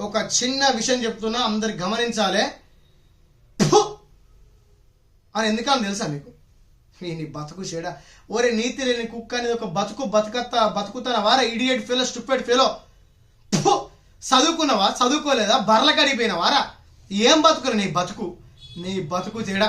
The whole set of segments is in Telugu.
ఒక చిన్న విషయం చెప్తున్నా, అందరు గమనించాలి అని. ఎందుకని తెలుసా మీకు? నీ బతుకు చెడా ఓరే నీతి లేని కుక్క అనేది ఒక బతుకుతానా వారా? Idiot fellow, stupid fellow. చదువుకున్నావా చదువుకోలేదా? బర్ల కడిపోయినవారా? ఏం బతుకురా నీ బతుకు తేడా.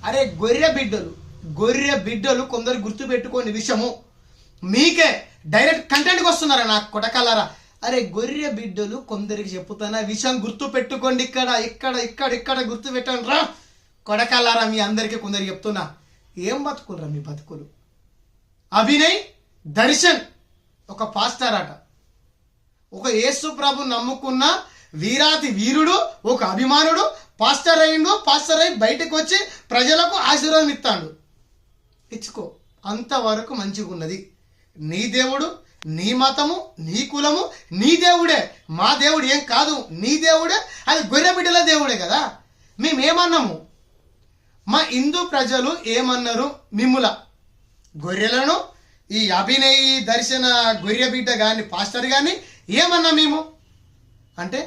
అరే గొర్రె బిడ్డలు కొందరు గుర్తు పెట్టుకోని విషయము. మీకే డైరెక్ట్ కంటెంట్కి వస్తున్నారా నాకు కొటకలారా? అరే గొర్రె బిడ్డలు కొందరికి చెప్పుతానా విషయం గుర్తు పెట్టుకోండి. ఇక్కడ గుర్తు పెట్టండి రా కొడకల్లారా. మీ అందరికీ కొందరు చెప్తున్నా, ఏం బతుకులరా మీ బతుకులు? అభినయ్ దర్శన్ ఒక పాస్టర్ అట, ఒక యేసు ప్రభు నమ్ముకున్న వీరాతి వీరుడు, ఒక అభిమానుడు, పాస్టర్ అయి బయటకు వచ్చి ప్రజలకు ఆశీర్వాదం ఇస్తాడు. ఇచ్చుకో, అంతవరకు మంచిగా ఉన్నది. నీ దేవుడు, నీ మతము, నీ కులము నీ దేవుడే. మా దేవుడు ఏం కాదు, నీ దేవుడే. అది గొర్రె బిడ్డల దేవుడే కదా. మేమేమన్నాము? మా హిందూ ప్రజలు ఏమన్నారు? మిమ్ముల గొర్రెలను ఈ అభినయ్ దర్శన గొర్రె బిడ్డ కానీ పాస్టర్ కానీ ఏమన్నా మేము అంటే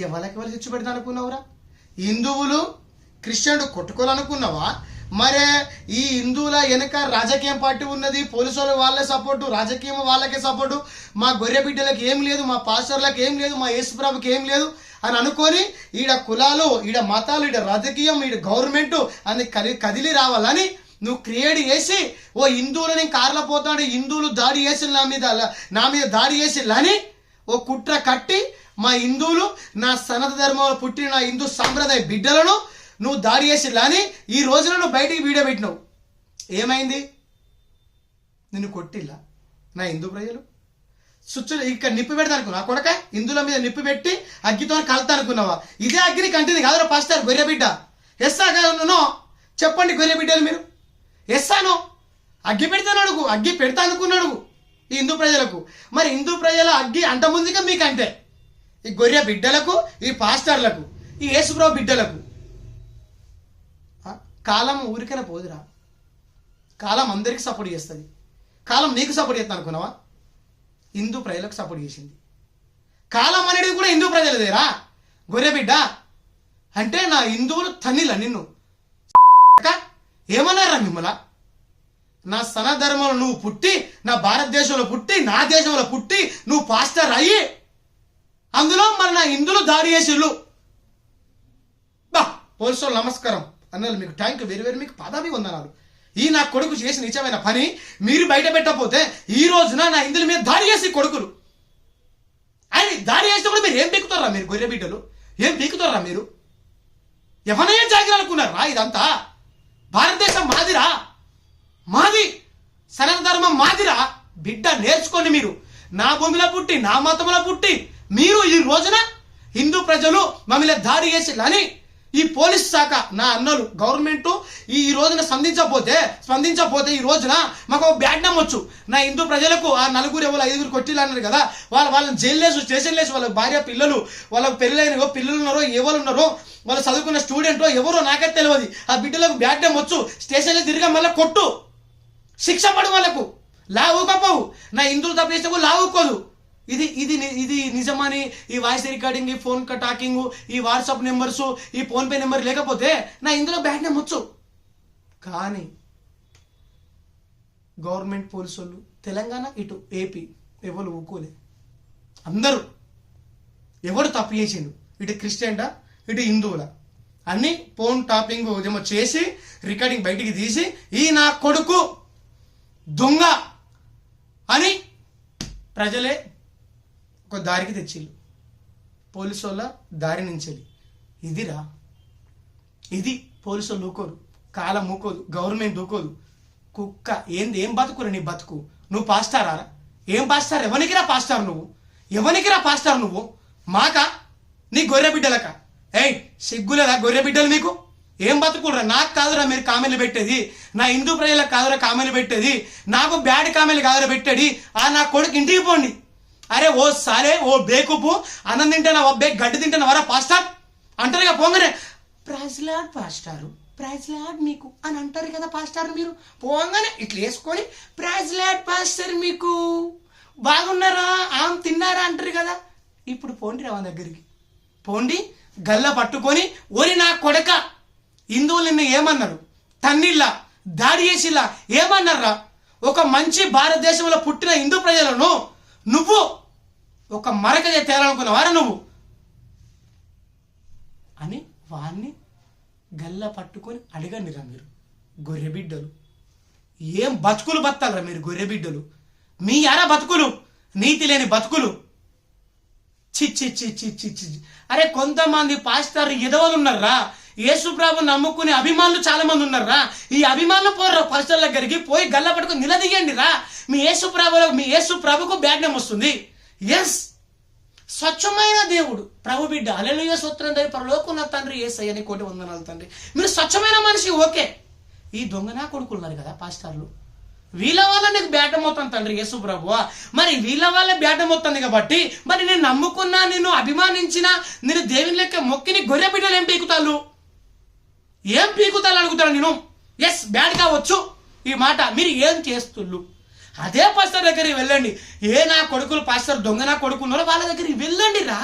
ఎవరికి చిచ్చు పెడతా అనుకున్నావురా? హిందువులు క్రిస్టియన్లు కొట్టుకోవాలనుకున్నావా? మరే ఈ హిందువుల వెనక రాజకీయం పార్టీ ఉన్నది, పోలీసులు వాళ్ళే సపోర్టు, రాజకీయం వాళ్ళకే సపోర్టు, మా గొర్రె బిడ్డలకు ఏం లేదు, మా పాస్టర్లకు ఏం లేదు, మా యేసుప్రభుకి ఏం లేదు అని అనుకొని ఈడ కులాలు, ఈడ మతాలు, ఈడ రాజకీయం, ఈడ గవర్నమెంట్ అని కదిలి రావాలని నువ్వు క్రియేట్ చేసి ఓ హిందువులని కార్ల పోతాడు, హిందువులు దాడి చేసి నా మీద దాడి చేసిల్లని ఓ కుట్ర కట్టి మా హిందువులు, నా సనత ధర్మంలో పుట్టిన నా హిందూ సాంప్రదాయ బిడ్డలను నువ్వు దాడి చేసిల్లని ఈ రోజున నువ్వు బయటికి వీడియో పెట్టినావు. ఏమైంది? నిన్ను కొట్టిల్లా నా హిందూ ప్రజలు? ఇక్కడ నిప్పు పెడతా అనుకున్నా కొడక? హిందువుల మీద నిప్పు పెట్టి అగ్గితో కలుతా అనుకున్నావా? ఇదే అగ్గిని కంటింది కాదురా పాస్టర్ గొర్రె బిడ్డ. ఎస్సా కాదనో చెప్పండి గొర్రె బిడ్డలు మీరు. ఎస్సాను అగ్గి పెడతాను అడుగు, అగ్గి పెడతా అనుకున్నాడు ఈ హిందూ ప్రజలకు. మరి హిందూ ప్రజల అగ్గి అంట ముందుగా మీకంటే ఈ గొర్రె బిడ్డలకు, ఈ పాస్టర్లకు, ఈ యేసుప్రభు బిడ్డలకు కాలం ఊరికైనా పోదురా. కాలం అందరికి సపోర్ట్ చేస్తుంది. కాలం నీకు సపోర్ట్ చేస్తా అనుకున్నావా? హిందూ ప్రజలకు సపోర్ట్ చేసింది. కాలం అనేది కూడా హిందూ ప్రజలదేరా గొర్రె బిడ్డ. అంటే నా హిందువులు తన్నిలా నిన్ను ఏమన్నారా మిమ్మల్ని? నా సనధర్మంలో నువ్వు పుట్టి, నా భారతదేశంలో పుట్టి, నా దేశంలో పుట్టి నువ్వు పాస్టర్ అయ్యి అందులో మరి నా హిందువులు దాడి చేసిళ్ళు. పోలీసు నమస్కారం అన్నారు, మీకు థ్యాంక్ యూ వెరీ వెరీ, మీకు పదవి వందనాలు. ఈ నా కొడుకు చేసిన నిజమైన పని మీరు బయట పెట్టకపోతే ఈ రోజున నా హిందువుల మీద దాడి చేసి కొడుకులు అని దాడి చేసినప్పుడు మీరు ఏం పీకుతారా? మీరు గొర్రె బిడ్డలు ఏం పీకుతారా? మీరు ఎవరైనా జాగ్రత్తనుకున్నారా? ఇదంతా భారతదేశం మాదిరా, మాది సనాతన ధర్మం మాదిరా. బిడ్డ నేర్చుకోండి. మీరు నా భూమిలో పుట్టి, నా మతంలో పుట్టి మీరు ఈ రోజున హిందూ ప్రజలు మమ్మల్ని దాడి చేసిల్లని ఈ పోలీస్ శాఖ, నా అన్నలు గవర్నమెంట్ ఈ రోజున స్పందించకపోతే ఈ రోజున మాకు బ్యాడ్ నమ్మొచ్చు. నా హిందూ ప్రజలకు ఆ 4-5 కొట్టిలు అన్నారు కదా, వాళ్ళని జైలు స్టేషన్ లేసి వాళ్ళ భార్య పిల్లలు, వాళ్ళకు పెళ్ళైన పిల్లలు ఉన్నారో ఎవరు ఉన్నారో, వాళ్ళు చదువుకున్న స్టూడెంటో ఎవరో నాకైతే తెలియదు. ఆ బిడ్డలకు బ్యాడ్ నమ్మొచ్చు. స్టేషన్లో తిరిగా మళ్ళీ కొట్టు, శిక్ష పడు, వాళ్ళకు లావుకపోవు. నా హిందువులు తప్పు చేస్తే లావుకోదు. ఇది ఇది ఇది నిజమని ఈ వాయిస్ రికార్డింగ్, ఈ ఫోన్ టాకింగ్, ఈ వాట్సాప్ నెంబర్స్, ఈ ఫోన్పే నెంబర్ లేకపోతే నా ఇందులో బ్యాడ్ నేమ్ వచ్చు. కానీ గవర్నమెంట్ పోలీసు వాళ్ళు తెలంగాణ ఇటు ఏపీ ఎవరు ఊకోలే. అందరూ ఎవరు తప్పు చేసిండు, ఇటు క్రిస్టియన్డా ఇటు హిందువులా అన్ని ఫోన్ టాపింగ్ ఏమో చేసి రికార్డింగ్ బయటికి తీసి ఈ నా కొడుకు దొంగ అని ప్రజలే ఒక దారికి తెచ్చిళ్ళు. పోలీసు వాళ్ళ దారి నుంచి ఇదిరా, ఇది పోలీసు వాళ్ళు ఊకోరు, కాలం ఊకోదు, గవర్నమెంట్ ఊకోదు. కుక్క ఏంది? ఏం బతుకురా నీ బతుకు? నువ్వు పాస్టారా? ఏం పాస్టార్? ఎవరికిరా పాస్టార్ నువ్వు? ఎవరికిరా పాస్టార్ నువ్వు? మాకా? నీ గొర్రె బిడ్డలక? ఏయ్ సిగ్గులేదా గొర్రె బిడ్డలు మీకు? ఏం బతుకురా? నాకు కాదురా మీరు కామెంట్లు పెట్టేది, నా హిందూ ప్రజలకు కాదురా కామెంట్లు పెట్టేది, నాకు బ్యాడ్ కామెంట్లు కాదురా పెట్టేది. ఆ నా కొడుకు ఇంటికి పోండి. అరే ఓ సారే, ఓ బేకుపు, అన్నం తింటానా అబ్బాయి, గడ్డి తింటానా వరా పాస్టర్ అంటారు కదా. పోగానే ప్రైజ్ లార్డ్ పాస్టారు, ప్రైజ్ లార్డ్ మీకు అని అంటారు కదా పాస్టర్. మీరు పోగానే ఇట్లా వేసుకొని ప్రైజ్ లార్డ్ పాస్టర్ మీకు బాగున్నారా, ఆమె తిన్నారా అంటారు కదా. ఇప్పుడు పోండి రా దగ్గరికి, పోండి గల్ల పట్టుకొని, ఓరి నా కొడక, హిందువులు నిన్ను ఏమన్నారు, తన్నిళ్ళ దాడి చేసిలా ఏమన్నారా? ఒక మంచి భారతదేశంలో పుట్టిన హిందూ ప్రజలను నువ్వు ఒక మరకగా తేలాలనుకున్నావారా నువ్వు అని వాడిని గల్ల పట్టుకొని అడగండిరా మీరు. గొర్రె బిడ్డలు ఏం బతుకులు బతాలరా మీరు, గొర్రె బిడ్డలు మీ యారా బతుకులు, నీతి లేని బతుకులు. చిచ్చి చిచ్చి చిచ్చి. అరే కొంతమంది పాస్టర్ ఎదవలు ఉన్నారా, యేసుప్రభు నమ్ముకునే అభిమానులు చాలా మంది ఉన్నారా. ఈ అభిమానులు పోర్రా పాస్టర్ దగ్గరికి పోయి గల్ల పట్టుకొని నిలదీయండి రా. మీ యేసుప్రభుకు బ్యాడ్ నేమ్ వస్తుంది. ఎస్, స్వచ్ఛమైన దేవుడు ప్రభు బిడ్డ, హల్లెలూయా స్తోత్రం తండ్రి, పరలోకమున్న తండ్రి యేసయ్య నీ కోటి వందనాలు తండ్రి. మీరు స్వచ్ఛమైన మనిషి, ఓకే. ఈ దొంగనా కొడుకున్నారు కదా పాస్టర్లు, వీళ్ళ వల్ల నీకు బ్యాటం అవుతుంది తండ్రి యేసు ప్రభువా. మరి వీళ్ళ వల్ల బ్యాటం అవుతుంది కాబట్టి మరి నేను నమ్ముకున్నా, నేను అభిమానించిన, నేను దేవుని లెక్క మొక్కిని గొర్రె బిడ్డలు ఏం పీకుతాళ్ళు, ఏం పీకుతాళ్ళు అడుగుతాను నేను. ఎస్, బ్యాడ్ కావచ్చు ఈ మాట, మీరు ఏం చేస్తుళ్ళు? అదే పాస్టర్ దగ్గరికి వెళ్ళండి. ఏ నా కొడుకులు పాస్టర్ దొంగ నా కొడుకున్నారో వాళ్ళ దగ్గరికి వెళ్ళండి రా.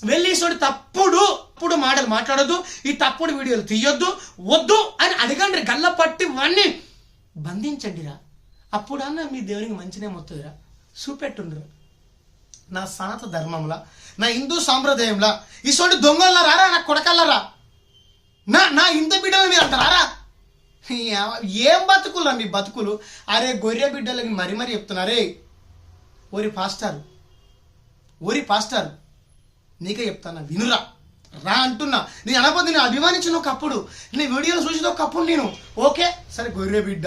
వెళ్ళి తప్పుడు మాటలు మాట్లాడొద్దు, ఈ తప్పుడు వీడియోలు తీయొద్దు, వద్దు అని అడగండి. గల్ల పట్టి వాడిని బంధించండి రా. అప్పుడన్నా మీ దేవునికి మంచినే మొత్తదిరా. చూపెట్టుండ్రా. నా సనాతన ధర్మంలా, నా హిందూ సాంప్రదాయంలా ఇటువంటి దొంగల్లా రారా, నా కొడకల్లారా, నా హిందూ బిడ్డలు మీరు అంటారా? ఏం బతుకులు మీ బతుకులు. అరే గొర్రె బిడ్డలకి మరీ చెప్తున్నారే. ఓరి పాస్టర్ నీకే చెప్తాను, వినురా రా అంటున్నా. నేను అనబోద్దు, నేను అభిమానించిన ఒకప్పుడు, నీ వీడియోలు చూసిన ఒకప్పుడు నేను ఓకే సరే గొర్రె బిడ్డ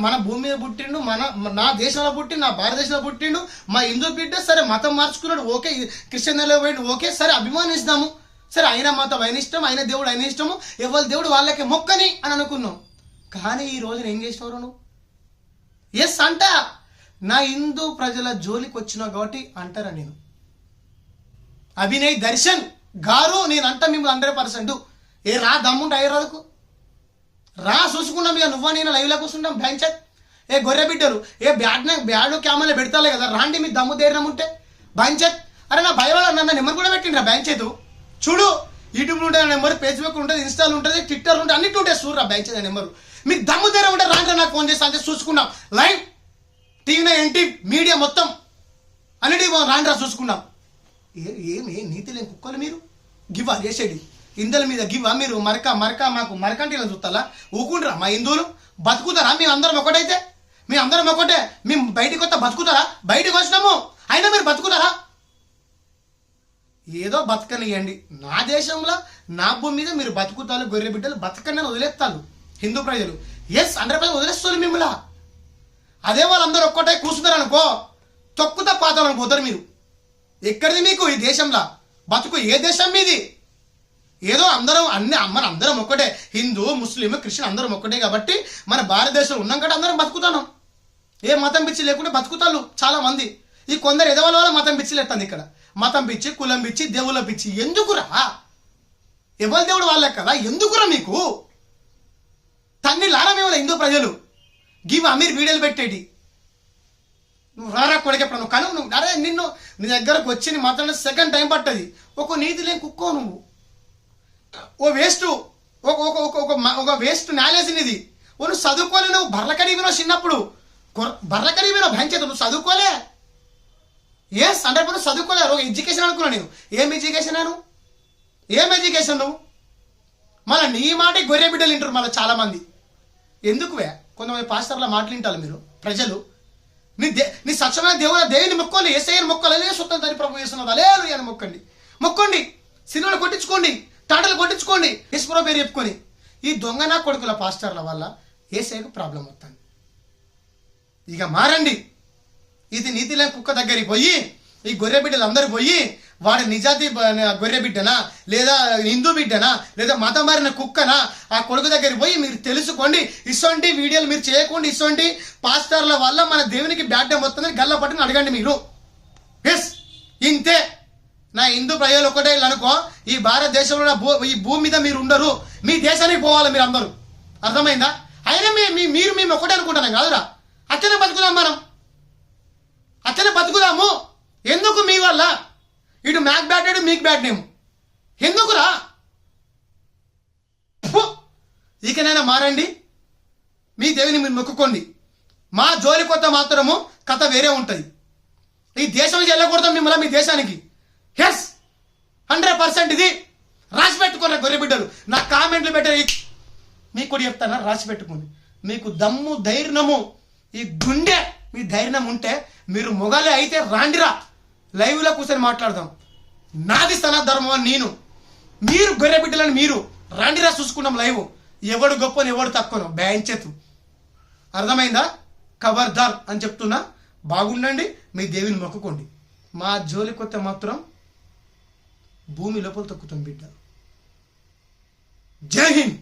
మన భూమి మీద పుట్టిండు, నా దేశంలో పుట్టిండు, నా భారతదేశంలో పుట్టిండు, మా హిందూ బిడ్డ సరే మతం మార్చుకున్నాడు, ఓకే క్రిస్టియన్ పోయిండు, ఓకే సరే అభిమానిస్తాము, సరే ఆయన మతం ఆయన ఇష్టం, ఆయన దేవుడు ఆయన ఇష్టము, ఎవరి దేవుడు వాళ్ళకే మొక్కని అని అనుకున్నాం. కానీ ఈ రోజున ఏం చేసినవరు నువ్వు? ఎస్ అంట, నా హిందూ ప్రజల జోలికి వచ్చినావు కాబట్టి అంటారా నేను. అభినయ్ దర్శన్ గారు నేను అంట మిమ్మల్ని 100%. ఏ రా దమ్ముంటే అయ్యరాదుకు రా, చూసుకున్నాం ఇక నువ్వా నేను లైవ్లో కూర్చుంటాం. బ్యాంచెత్ ఏ గొర్రె బిడ్డలు ఏ బ్యాడ్ క్యామెరా పెడతాలే కదా, రాండి మీ దమ్ము ధైర్యం ఉంటే. బ్యాంచెత్ అరే నా భయ వాళ్ళ నన్ను నెంబర్ కూడా పెట్టిండ్రా. బ్యాంచెత్ చూడు, యూట్యూబ్లో ఉంటుంది నెంబర్, ఫేస్బుక్ ఉంటుంది, ఇన్స్టాల్ ఉంటుంది, ట్విట్టర్ ఉంటుంది, అన్నిటి ఉంటాయి. చూడరా బ్యాంచెత్ నెంబరు. మీకు దమ్ము ధైర్యం ఉంటే రాండి నాకు ఫోన్ చేసి అంతే చూసుకున్నాం. లైవ్ టీవీ ఎన్టీ మీడియా మొత్తం అన్నిటి రాండ్రా చూసుకున్నాం. ఏమి నీతి లేని కుక్కలు మీరు. గివ్వా చేసేది ఇందల మీద గివ్వా మీరు. మరక మాకు మరకంటీలో చూస్తారా? ఊకుండ్రా మా హిందువులు బతుకుతారా? మేము అందరం ఒకటైతే, మేము అందరం ఒకటే, మేము బయటికి వస్తా బతుకుతారా? బయటకు వచ్చినాము అయినా మీరు బతుకుతారా? ఏదో బతకనియండి. నా దేశంలో నా భూమి మీద మీరు బతుకుతారు. గొర్రె బిడ్డలు బతకని వదిలేస్తారు హిందూ ప్రజలు. ఎస్ 100% వదిలేస్తారు మిమ్మల్ని. అదే వాళ్ళందరూ ఒక్కటే కూర్చున్నారు అనుకో, తొక్కుతా పాతాలని పోతారు మీరు. ఎక్కడిది మీకు ఈ దేశంలో బతుకు? ఏ దేశం మీది? ఏదో అందరం మన అందరం ఒక్కటే, హిందూ ముస్లిం క్రిస్టియన్ అందరం ఒక్కటే కాబట్టి మన భారతదేశంలో ఉన్నాం కాబట్టి అందరం బతుకుతాను. ఏ మతం పిచ్చి లేకుండా బతుకుతారు చాలా మంది. ఈ కొందరు ఎదవల వల్ల మతం పిచ్చి లేస్తుంది ఇక్కడ. మతం పిచ్చి, కులం పిచ్చి, దేవుళ్ళ పిచ్చి. ఎందుకురా? ఎవరి దేవుడు వాళ్ళే కదా, ఎందుకురా మీకు? తన్ని లారా మేము హిందూ ప్రజలు గివ్ అమీర్ వీడియోలు పెట్టేటి. నువ్వు రారా కొడుకెప్పుడు నువ్వు కను, నువ్వు అరే నిన్ను నీ దగ్గరకు వచ్చి నీ మాత్రం సెకండ్ టైం పట్టది. ఒక నీతి లేని కుక్కో నువ్వు. ఓ వేస్ట్, ఒక వేస్ట్ నాలెడ్జ్ ఇది. నువ్వు చదువుకోలే, నువ్వు బర్రకడి వినవు చిన్నప్పుడు, బర్రకడి వినవు భయంచేత నువ్వు చదువుకోలే. ఎస్ 100% చదువుకోలే. ఒక ఎడ్యుకేషన్ అనుకున్నా నేను. ఏం ఎడ్యుకేషన్ నువ్వు? ఏం ఎడ్యుకేషన్ నువ్వు? మళ్ళీ నీ మాట గొర్రె బిడ్డలు వింటారు మళ్ళీ చాలా మంది. ఎందుకువే కొంతమంది పాస్టర్ల మాటలు వింటారు మీరు ప్రజలు. నీ స్వచ్ఛమైన దేవుని మొక్కోండి, ఏసయ్యని మొక్కాలి, సొంతం తని ప్రభు చేస్తున్నది అలే అని మొక్కండి. సినిమాలు కొట్టించుకోండి, తాటలు కొట్టించుకోండి, యేసుప్రభు పేరు చెప్పుకొని. ఈ దొంగ నా కొడుకుల పాస్టర్ల వల్ల ఏసయ్యకు ప్రాబ్లం వస్తుంది. ఇక మారండి. ఇది నీతి లేని కుక్క దగ్గరికి పోయి ఈ గొర్రె బిడ్డలు అందరూ పోయి వాడి నిజాతి గొర్రె బిడ్డనా లేదా హిందూ బిడ్డనా లేదా మతం మారిన కుక్కనా ఆ కొడుకు దగ్గరికి పోయి మీరు తెలుసుకోండి. ఇటువంటి వీడియోలు మీరు చేయకుండా ఇటువంటి పాస్టర్ల వల్ల మన దేవునికి బ్యాడ్ టైం వస్తుందని గల్ల పట్టుని అడగండి మీరు. ఎస్ ఇంతే. నా హిందూ ప్రజలు ఒకటే అనుకో, ఈ భారతదేశంలో ఈ భూమి మీద మీరు ఉండరు, మీ దేశానికి పోవాలి మీరు అందరూ. అర్థమైందా? అయినా మేము ఒకటే అనుకుంటున్నాం కాదురా. అట్లనే బతుకుదాం మనం, అట్లనే బతుకుదాము. ఎందుకు మీ వల్ల ఇటు మ్యాక్ బ్యాడ్ నేమ్ మీకు బ్యాడ్ నేమ్ ఎందుకురా? ఇకనైనా మారండి, మీ దేవుని మీరు మొక్కుకోండి. మా జోలి కొత్త మాత్రము కథ వేరే ఉంటుంది. ఈ దేశం వెళ్ళకూడదు మిమ్మల్ని, మీ దేశానికి. ఎస్ 100% ఇది రాసి పెట్టుకున్న గొర్రె బిడ్డలు నా కామెంట్లు పెట్టారు. మీకు కూడా చెప్తానా, రాసి పెట్టుకోండి. మీకు దమ్ము ధైర్యము ఈ గుండె మీ ధైర్యం ఉంటే మీరు మొగలే అయితే రాండిరా, లైవ్లో కూర్చొని మాట్లాడదాం. నాది ధర్మం అని నేను, మీరు గొర్రె బిడ్డలని మీరు రాండిరా, చూసుకున్నాం లైవ్. ఎవడు గొప్పను ఎవడు తక్కువను బ్యాంచెతు. అర్థమైందా? ఖబర్దార్ అని చెప్తున్నా. బాగుండండి, మీ దేవుని మొక్కుకోండి. మా జోలి కొత్త మాత్రం భూమి లోపల తొక్కుతాం బిడ్డ. జై హింద్.